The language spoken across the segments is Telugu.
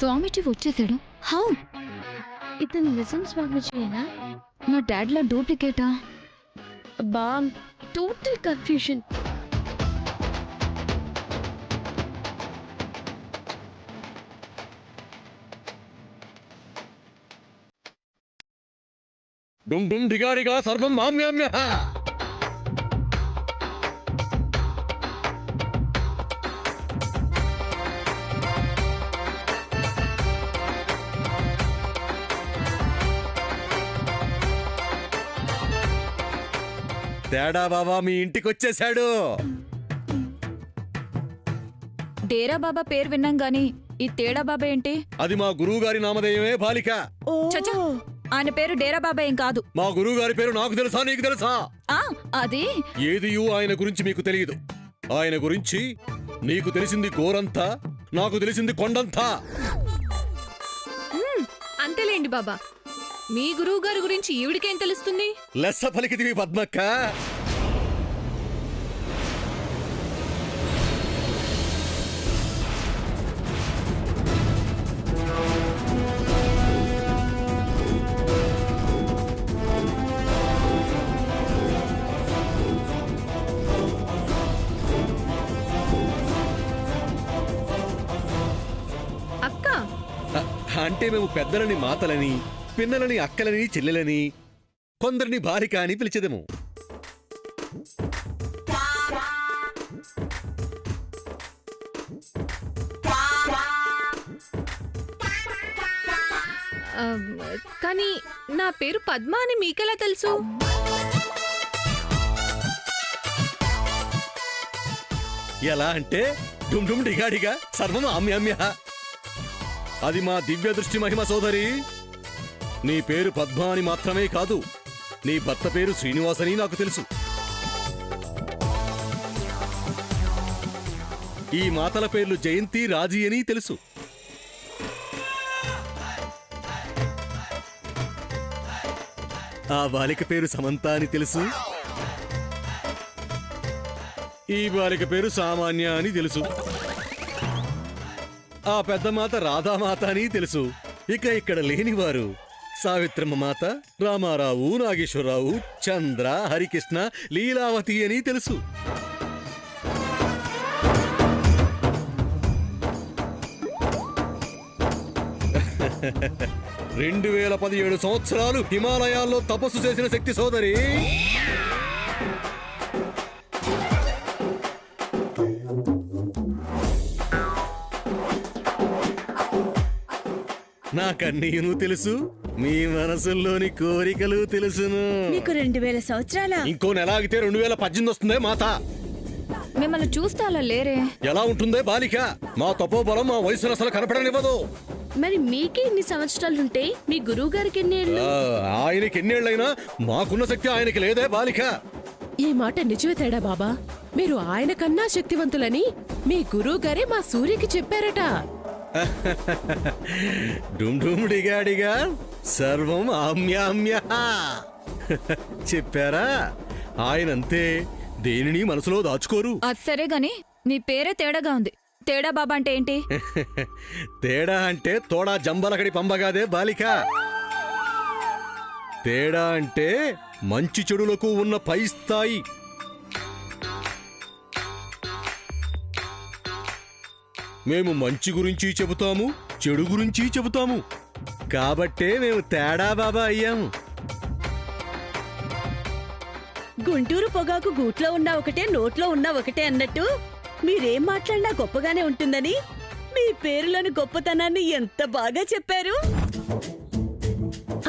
స్వామిజీ వచ్చేసాడు. హౌ? ఇతను నిజం స్వామిజీయేనా? మా డాడ్లా డూప్లికేటా? అబ్బా, టోటల్ కన్ఫ్యూషన్. డుమ్ డుమ్ డిగాడిగా సర్వం మామ్యామ్య. తేడా బాబా మీ ఇంటికొచ్చేశాడు. డేరా బాబా పేరు విన్నాం గాని ఈ తేడా బాబా ఏంటి? అది మా గురువు గారి నామధేయమే బాలిక. చచ్చా, ఆయన పేరు డేరా బాబా ఏం కాదు. మా గురువు గారి పేరు నాకు తెలుసా, నీకు తెలుసా? అది ఏదియూ ఆయన గురించి మీకు తెలియదు. ఆయన గురించి నీకు తెలిసింది గోరంతా, నాకు తెలిసింది కొండంతా. అంతేలేండి బాబా, మీ గురువు గారి గురించి ఈవిడికేం తెలుస్తుంది? లెస్స పలికిదివి పద్మక్క. అక్క, అంటే మేము పెద్దలని మాతలని, పిన్నలని అక్కలని, చెల్లెలని, కొందరిని బాలిక అని పిలిచెదము. కానీ నా పేరు పద్మ అని మీకెలా తెలుసు? ఎలా అంటే డుమ్ డుమ్ డిగాడిగా సర్వం ఆమ్యామ్య. అది మా దివ్య దృష్టి మహిమ సోదరి. నీ పేరు పద్మ అని మాత్రమే కాదు, నీ భర్త పేరు శ్రీనివాసని నాకు తెలుసు. ఈ మాతల పేర్లు జయంతి, రాజీ అని తెలుసు. ఆ బాలిక పేరు సమంత అని తెలుసు. ఈ బాలిక పేరు సామాన్య అని తెలుసు. ఆ పెద్ద మాత రాధామాత అని తెలుసు. ఇక ఇక్కడ లేనివారు సావిత్రమ్మ మాత, రామారావు, నాగేశ్వరరావు, చంద్ర, హరికృష్ణ, లీలావతి అని తెలుసు. రెండు 2017 సంవత్సరాలు హిమాలయాల్లో తపస్సు చేసిన శక్తి సోదరి. నాకన్నీను తెలుసు, మీ మనసుల్లోని కోరికలు తెలుసును. మీకు 2000 సంవత్సరాల. ఇంకో నెల ఆగితే 2018 వస్తుందే మాత. మిమ్మల్ని చూస్తే అలా లేరే. ఎలా ఉంటుందే బాలిక? మా తపోబలం మా వయసును అసలు కనపడనివ్వదు. మరి మీకే ఇన్ని సంవత్సరాలుంటే మీ గురువు గారికి ఎన్నేళ్ళు? ఆయనకి ఎన్నేళ్లైనా మాకున్న శక్తి ఆయనకి లేదే బాలిక. ఈ మాట నిజమే తేడా బాబా. మీరు ఆయన కన్నా శక్తివంతులని మీ గురువు గారే మా సూర్యకి చెప్పారట. డుమ్ డుమ్ డిగాడిగా సర్వం ఆమ్యామ్య. చెప్పారా? ఆయనంతే, దేనిని మనసులో దాచుకోరు. అది సరే గాని నీ పేరే తేడాగా ఉంది. తేడా బాబా అంటే ఏంటి? తేడా అంటే తోడా జంబలకడి పంబగాదే బాలిక. తేడా అంటే మంచి చెడులకు ఉన్న పై స్థాయి. మేము మంచి గురించి చెబుతాము, చెడు గురించి చెబుతాము. కాబట్టే మేము తేడా బాబా అయ్యాము. గుంటూరు పొగాకు గూట్లో ఉన్నా ఒకటే, నోట్లో ఉన్నా ఒకటే అన్నట్టు మీరేం మాట్లాడినా గొప్పగానే ఉంటుందని మీ పేరులోని గొప్పతనాన్ని ఎంత బాగా చెప్పారు.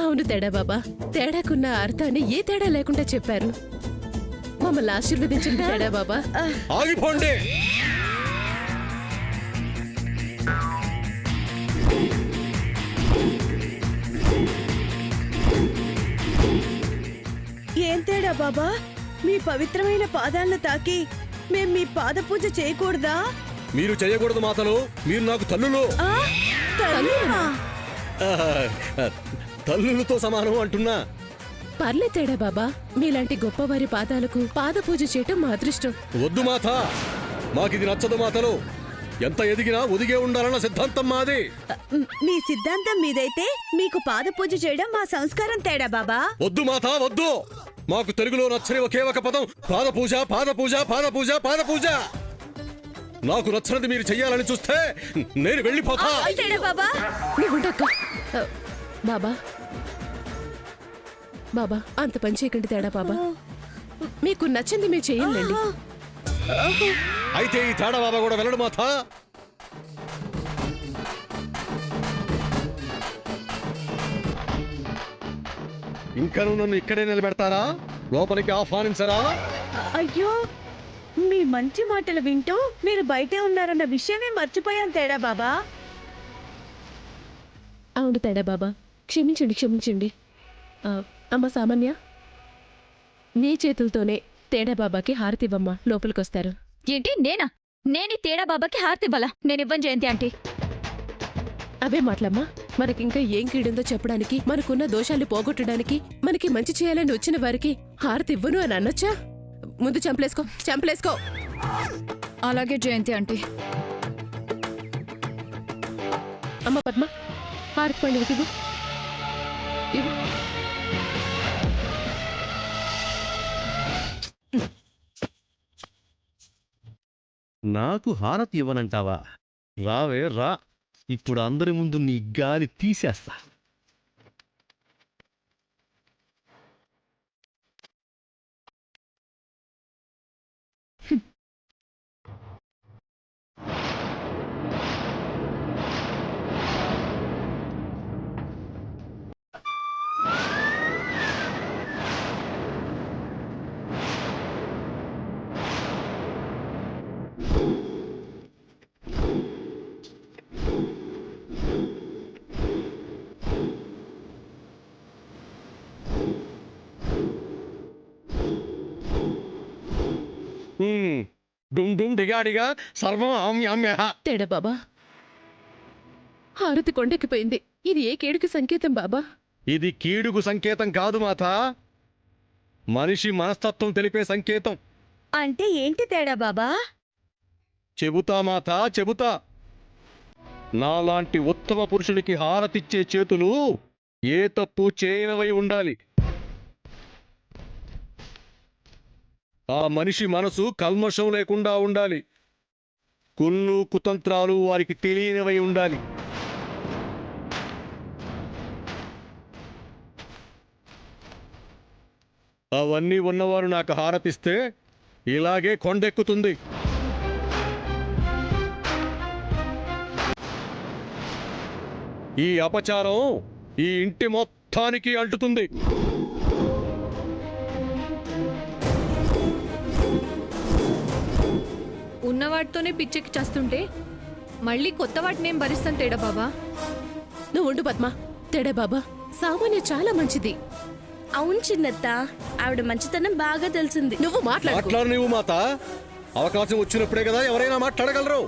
అవును తేడా బాబా, తేడాకున్న అర్థాన్ని ఏ తేడా లేకుండా చెప్పారు. మమ్మల్ని ఆశీర్వదించండి తేడా బాబా. ఆగిపోండి. ఏం తేడా బాబా, మీ పవిత్రమైన పాదాలను తాకి మేం మీ పాద పూజ చేయకూడదా? మీరు చేయకూడదు మాతలు, మీరు నాకు తల్లులు. తల్లులతో సమానం అంటున్నా. పర్లే తేడా బాబా, మీలాంటి గొప్పవారి పాదాలకు పాద పూజ చేయటం మా అదృష్టం. వద్దు మాత, మాకిది నచ్చదు మాతలు. ఎంత ఎదిగినా ఒదిగే ఉండాలన్న సిద్ధాంతం మాది. మీ సిద్ధాంతం మీదైతే మీకు పాద పూజ చేయడం మా సంస్కారం తేడా బాబా. వద్దు మాత వద్దు. మాకు తెలుగులో నచ్చని ఒకే ఒక పదం పాద పూజ, పాద పూజ, పాద పూజ, పాద పూజ. నాకు నచ్చినది మీరు చెయ్యాలని చూస్తే నేను వెళ్ళిపోతా. తేడా బాబా, నువ్వు ఉండక్క. బాబా బాబా అంత పని చేయకండి తేడా బాబా. మీకు నచ్చింది మీరు చెయ్యండి. అయితే ఈ తేడా బాబా కూడా వెళ్ళడు మాత. ఇంకా నన్ను ఇక్కడే నిలబెడతారా? లోపలికి ఆహ్వానించరా? అయ్యో మీ మంచి మాటలు వింటూ మీరు బయటే ఉన్నారన్న విషయమే మర్చిపోయాను తేడా బాబా. అవును తేడా బాబా, క్షమించండి క్షమించండి. అమ్మ సామాన్య, నీ చేతులతోనే తేడా బాబాకి హారతి ఇవ్వమ్మా, లోపలికొస్తారు. ఏంటి నేనా? నేను తేడా బాబాకి హారతి ఇవ్వాలా? నేను ఇవ్వను జయంతి ఆంటీ. అవే మాటలమ్మా. మనకింకా ఏం కీడుందో చెప్పడానికి, మనకున్న దోషాలు పోగొట్టడానికి, మనకి మంచి చేయాలని వచ్చిన వారికి హారతి ఇవ్వను అని అనొచ్చా? ముందు చంపలేసుకో చంపలేసుకో. అలాగే జయంతి ఆంటీ. అమ్మ పద్మ, హారతి పండుగ ఇవ్వు. ఇవ్వు. నాకు హారతి ఇవ్వనంటావా? రావే రా, ఇప్పుడు అందరి ముందు నీ గాలి తీసేస్తా. డుమ్ డుమ్ డిగాడిగా సర్వం ఆమ్యామ్య. తేడా బాబా, హారతి కొండెక్కిపోయింది. ఇది ఏ కేడుకి సంకేతం బాబా? ఇది కీడుకు సంకేతం కాదు మాత, మనిషి మనస్తత్వం తెలిపే సంకేతం. అంటే ఏంటి తేడా బాబా? చెబుతా మాత చెబుతా. నాలాంటి ఉత్తమ పురుషుడికి హారతిచ్చే చేతులు ఏ తప్పు చేయనవై ఉండాలి. ఆ మనిషి మనసు కల్మషం లేకుండా ఉండాలి. కుళ్ళు కుతంత్రాలు వారికి తెలియనివై ఉండాలి. అవన్నీ ఉన్నవారు నాకు హారతిస్తే ఇలాగే కొండెక్కుతుంది. ఈ అపచారం ఈ ఇంటి మొత్తానికి అంటుతుంది. ఉన్నవాటితోనే పిచ్చెక్కి చేస్తుంటే మళ్ళీ కొత్త వాటినేం భరిస్తాను తేడా బాబా. నువ్వు ఉండు పద్మ. తేడా బాబా, సామాన్య చాలా మంచిది. అవును చిన్నత్త, ఆవిడ మంచితనం బాగా తెలిసింది. నువ్వు మాట్లాడు. మాట్లాడు నువ్వు మాత. అవకాశం వచ్చినప్పుడే కదా ఎవరైనా మాట్లాడగలరు.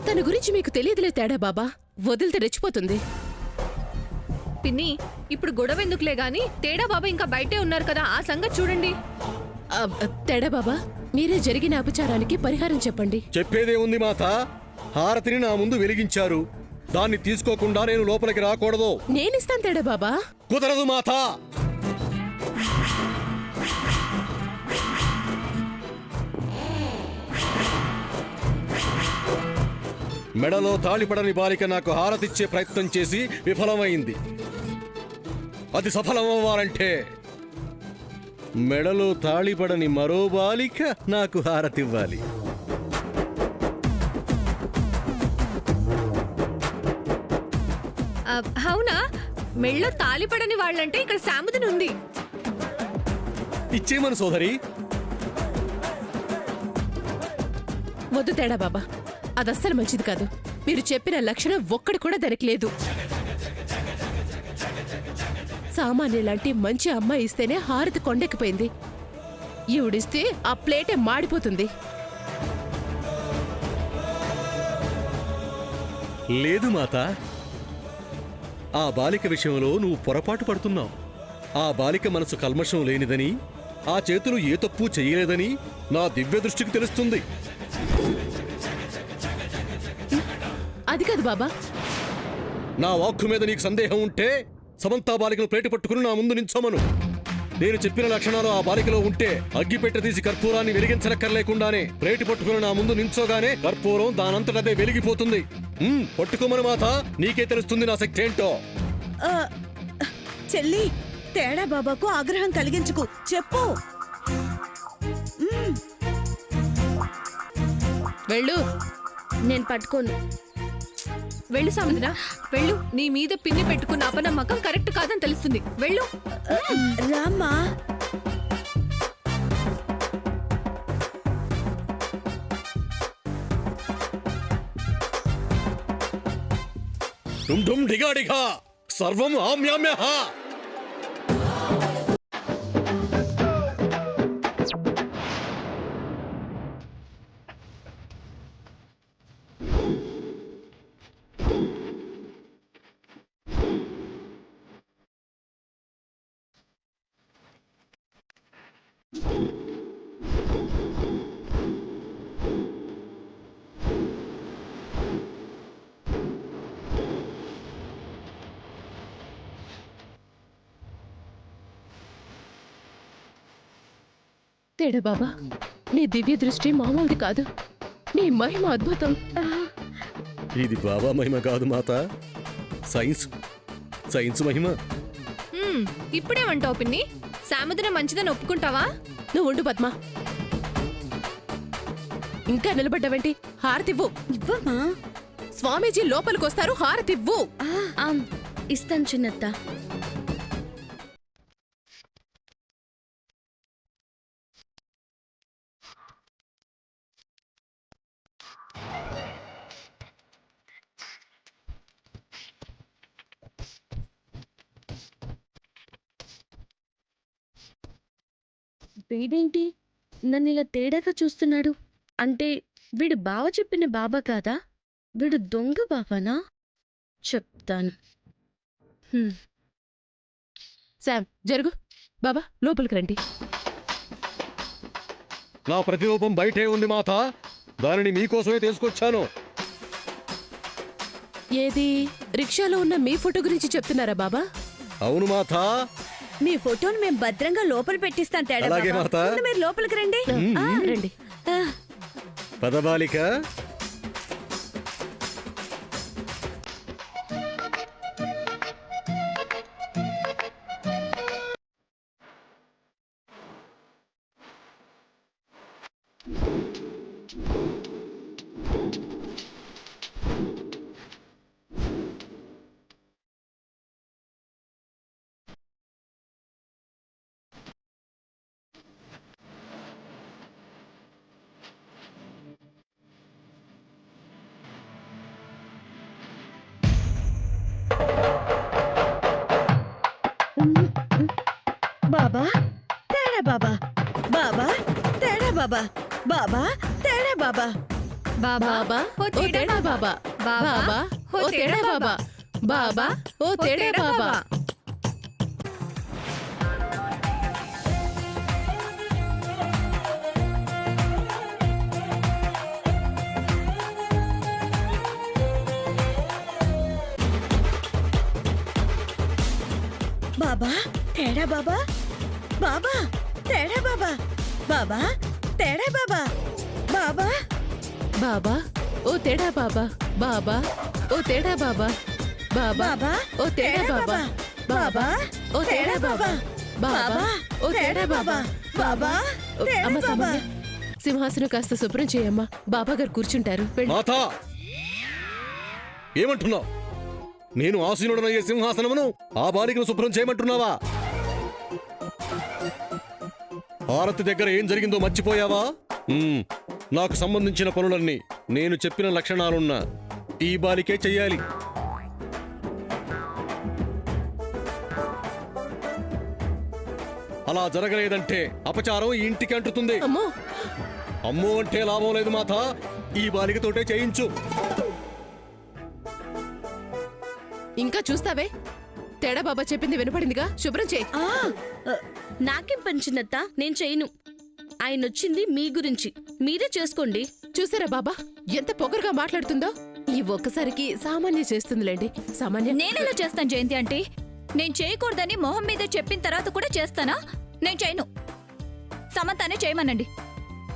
తన గురించి మీకు తెలియదులే తేడా బాబా, వదిలితే రెచ్చిపోతుంది. పిన్ని, ఇప్పుడు గొడవ ఎందుకులే గాని తేడా బాబా ఇంకా బయటే ఉన్నారు కదా, ఆ సంగతి చూడండి. తేడా బాబా, మీరే జరిగిన అపచారానికి పరిహారం చెప్పండి. చెప్పేదే ఉంది మాత. హారతిని నా ముందు వెలిగించారు, దాన్ని తీసుకోకుండా నేను లోపలికి రాకూడదు. నేనిస్తాను తేడా బాబా. కుదరదు మాత. మెడలో తాళిపడని బాలిక నాకు హారతిచ్చే ప్రయత్నం చేసి విఫలమైంది. అది సఫలమవ్వాలంటే మెడలో తాళిపడని మరో బాలిక నాకు హారతివ్వాలి. అవునా? మెళ్ళో తాలిపడని వాళ్ళంటే ఇక్కడ సాముదిని ఉంది. ఇచ్చేమను సోదరి. వద్దు తేడా బాబా, అదస్సలు మంచిది కాదు. మీరు చెప్పిన లక్షణం ఒక్కడి కూడా దానికి లేదు. సామాన్య లాంటి మంచి అమ్మాయి ఇస్తేనే హారతి కొండెక్కిపోయింది. ఈవిడిస్తే ఆ ప్లేటే మాడిపోతుంది. లేదు మాత, ఆ బాలిక విషయంలో నువ్వు పొరపాటు పడుతున్నావు. ఆ బాలిక మనసు కల్మషం లేనిదని, ఆ చేతులు ఏ తప్పు చేయలేదని నా దివ్య దృష్టికి తెలుస్తుంది. బాబా. నా వాక్కు మీద నీకు సందేహం ఉంటే సమంతా బాలికను ప్లేటు పట్టుకుని నా ముందు నించోమను. నేను చెప్పిన లక్షణాలు ఆ బాలికలో ఉంటే అగ్గిపెట్టె తీసి కర్పూరాన్ని వెలిగించనక్కర్లేకుండానే ప్లేటు పట్టుకుని నా ముందు నించోగానే కర్పూరం దానంతటదే వెలిగిపోతుంది. పట్టుకోమని మాత, నీకే తెలుస్తుంది నా శక్తి ఏంటో. ఆ, చెల్లి, తేడా బాబాకు ఆగ్రహం కలిగించుకు, చెప్పు. వెళ్ళు. నేను పట్టుకోను. వెళ్ళు సముద్ర, వెళ్ళు. నీ మీద పిన్ని పెట్టుకున్న అపనమ్మకం కరెక్ట్ కాదని తెలుస్తుంది. వెళ్ళు. రామ్మా. డుమ్ డుమ్ డిగా డిగా సర్వం ఆమ్యామ్యః. తేడా బాబా, నీ దివ్య దృష్టి మామూలుది కాదు. నీ మహిమ అద్భుతం. ఇది బాబా మహిమ కాదు మాత, సైన్స్ మహిమ. ఇప్పుడేమంటావు పిన్ని? సాముద్రం మంచిదని ఒప్పుకుంటావా? నువ్వు ఉండు పద్మ. ఇంకా నిలబడ్డావేంటి? హారతివ్వు. ఇవ్వమ్మా. స్వామీజీ లోపలికొస్తారు, హారతివ్వు. ఇస్తాను చిన్నత్త. వీడేంటి నన్ను ఇలా తేడాగా చూస్తున్నాడు? అంటే వీడు బావ చెప్పిన బాబా కాదా? వీడు దొంగ బాబానా? చెప్తాను. శామ్, జరుగు. బాబా, లోపలికి రండి. నా ప్రతిరూపం బయటే ఉంది మాత, దానిని మీకోసమే తీసుకొచ్చాను. ఏది? రిక్షాలో ఉన్న మీ ఫోటో గురించి చెప్తున్నారా బాబా? అవును మాత. మీ ఫోటోను మేము భద్రంగా లోపల పెట్టిస్తాం తేడా అలాగే బాబా. మాతా. ముందు మీరు లోపలికి రండి. రండి. పదబాలిక, బాబా, తేడా బాబా. బాబా, తేడా బాబా. బాబా, తేడా బాబా. బాబా, ఓ తేడా బాబా. బాబా, ఓ తేడా బాబా. బాబా, ఓ తేడా బాబా. బాబా, తేడా బాబా. బాబా, తేడా బాబా. బాబా, తేడా బాబా. బాబా. బాబా, ఓ తేడా బాబా. బాబా, ఓ తేడా బాబా. బాబా, బాబా, ఓ తేడా బాబా. బాబా, ఓ తేడా బాబా. బాబా, ఓ తేడా బాబా. బాబా, తేడా అమ్మ బాబా. సామాన్య, సింహాసనం కాస్త శుభ్రం చేయమ్మా. బాబా గారు కూర్చుంటారు. వెళ్ళు. మాత, ఏమంటున్నావు? నేను ఆసీనుడనయ్యే సింహాసనమును ఆ బాలికను శుభ్రం చేయమంటున్నావా? హారతి దగ్గర ఏం జరిగిందో మర్చిపోయావా? నాకు సంబంధించిన పనులన్నీ నేను చెప్పిన లక్షణాలున్న ఈ బాలికే చెయ్యాలి. అలా జరగలేదంటే అపచారం ఈ ఇంటికి అంటుతుంది. అమ్మో, అమ్మో అంటే లాభం లేదు మాత, ఈ బాలికతోటే చేయించు. ఇంకా చూస్తావే? తేడా బాబా చెప్పింది వినపడిందిగా, శుభ్రం చేయి. నాకేం పంచినత్తా, నేను చేయను. ఆయన వచ్చింది మీ గురించి, మీరే చేసుకోండి. చూసారా బాబా ఎంత పొగరుగా మాట్లాడుతుందో? ఈ ఒక్కసారికి సామాన్య చేస్తుందిలేండి. సామాన్య నేనెలా చేస్తాను జయంతి ఆంటీ? నేను చేయకూడదని మొహం మీద చెప్పిన తర్వాత కూడా చేస్తానా? నేను చేయను. సమంతానే చేయమనండి.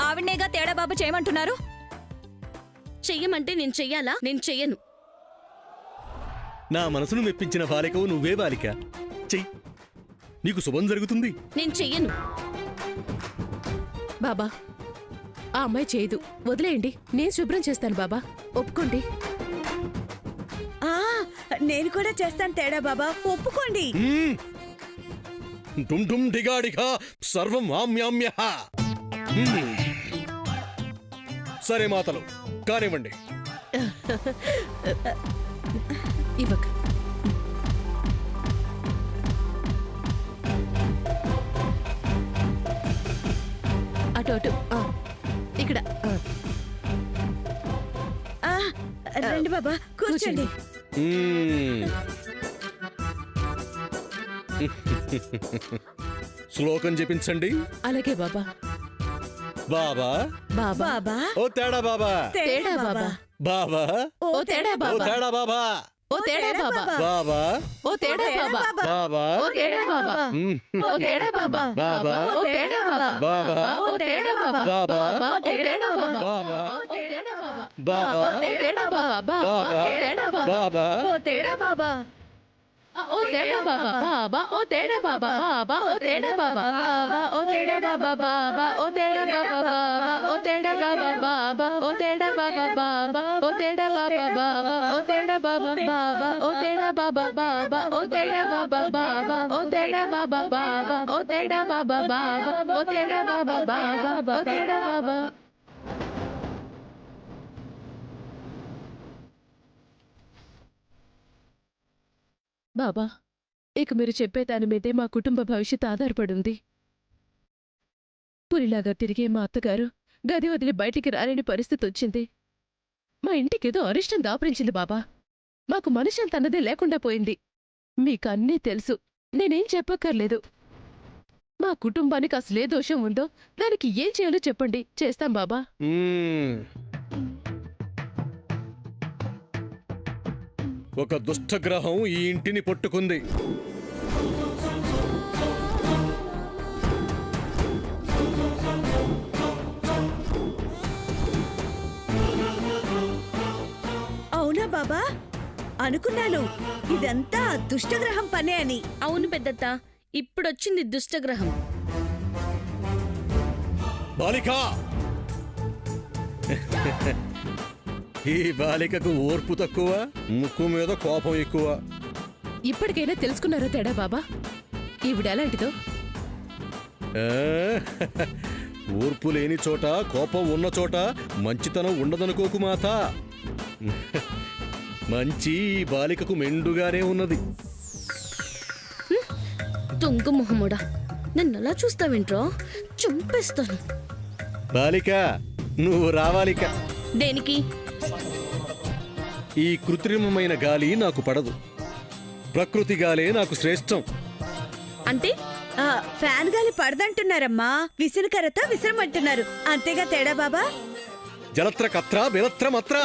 ఆవిడనేగా తేడా బాబా చేయమంటున్నారు. చెయ్యమంటే నేను చెయ్యాలా? నేను చెయ్యను. నా మనసును మెప్పించిన బాలికవు నువ్వే బాలిక. చెయ్యి, నీకు శుభం జరుగుతుంది. నేను చెయ్యను. బాబా, ఆ అమ్మాయి చేయదు, వదిలేయండి. నేను శుభ్రం చేస్తాను బాబా, ఒప్పుకోండి. ఆ నేను కూడా చేస్తాను తేడా బాబా, ఒప్పుకోండి. డుమ్ డుమ్ డిగాడిగా సర్వం ఆమ్యామ్య. సరే మాతలు, కానివ్వండి. ఇవ్వక అటు అటు ఇక్కడ ఆ, రండి బాబా, కూర్చోండి. శ్లోకం జపించండి. అలాగే బాబా. బాబా బాబా బాబా, ఓ తేడా బాబా, తేడా బాబా. బాబా ఓ ఓ తేడా ఓ బాబా. తేడా బాబా, ఓ తేడా బాబా. బాబా ఓ తేడా బాబా. బాబా ఓ తేడా బాబా. ఓ తేడా బాబా. బాబా ఓ తేడా బాబా. బాబా ఓ తేడా బాబా. బాబా ఓ తేడా బాబా. బాబా ఓ తేడా బాబా. బాబా ఓ తేడా బాబా. బాబా ఓ తేడా బాబా. బాబా ఓ తేడా బాబా. ఓ తేడా బాబా. బాబా ఓ తేడా బాబా. బాబా ఓ తేడా బాబా. బాబా ఓ తేడా బాబా. బాబా ఓ తేడా బాబా. బాబా ఓ తేడా బాబా. బాబా ఓ తేడా బాబా. బాబా ఓ తేడా బాబా. బాబా ఓ తేడా బాబా. బాబా ఓ తేడా బాబా. బాబా ఓ తేడా బాబా. బాబా ఓ తేడా బాబా. బాబా ఓ తేడా బాబా. బాబా ఓ తేడా బాబా. బాబా ఓ తేడా బాబా. బాబా, ఇక మీరు చెప్పే దాని మీదే మా కుటుంబ భవిష్యత్తు ఆధారపడి ఉంది. పులిలాగా తిరిగే మా అత్తగారు గది వదిలి బయటికి రాలేని పరిస్థితి వచ్చింది. మా ఇంటికేదో అరిష్టం దాపరించింది బాబా. మాకు మనశ్శాంతి అన్నదే లేకుండా పోయింది. మీకన్నీ తెలుసు, నేనేం చెప్పక్కర్లేదు. మా కుటుంబానికి అసలే దోషం ఉందో దానికి ఏం చేయాలో చెప్పండి, చేస్తాం బాబా. ఒక దుష్టగ్రహం ఈ ఇంటిని పట్టుకుంది. అవునా బాబా? అనుకున్నాను ఇదంతా దుష్టగ్రహం పనే అని. అవును పెద్దత్త, ఇప్పుడొచ్చింది దుష్టగ్రహం. బాలిక, ఈ బాలికకు ఓర్పు తక్కువ, ముక్కు మీద కోపం ఎక్కువ. ఇప్పటికైనా తెలుసుకున్నారా తేడా బాబా ఈవిడెలాంటిదో? ఆ, ఓర్పు లేని చోట, కోపం ఉన్న చోట మంచితనం ఉండదనుకోకు మాత. మంచి ఈ బాలికకు మెండుగానే ఉన్నది. దొంగ మొహముడా, నన్ను అలా చూస్తావేంట్రో? చంపేస్తాను. బాలిక, నువ్వు రావాలిక. దేనికి? ఈ కృత్రిమమైన గాలి నాకు పడదు. ప్రకృతి గాలే నాకు శ్రేష్టం. అంటే ఆ, ఫ్యాన్ గాలి పడదంటున్నారమ్మా, విసురుకరతో విసరమంటున్నారు. అంతేగా తేడా బాబా? జలత్ర కత్ర బిలత్ర మత్ర.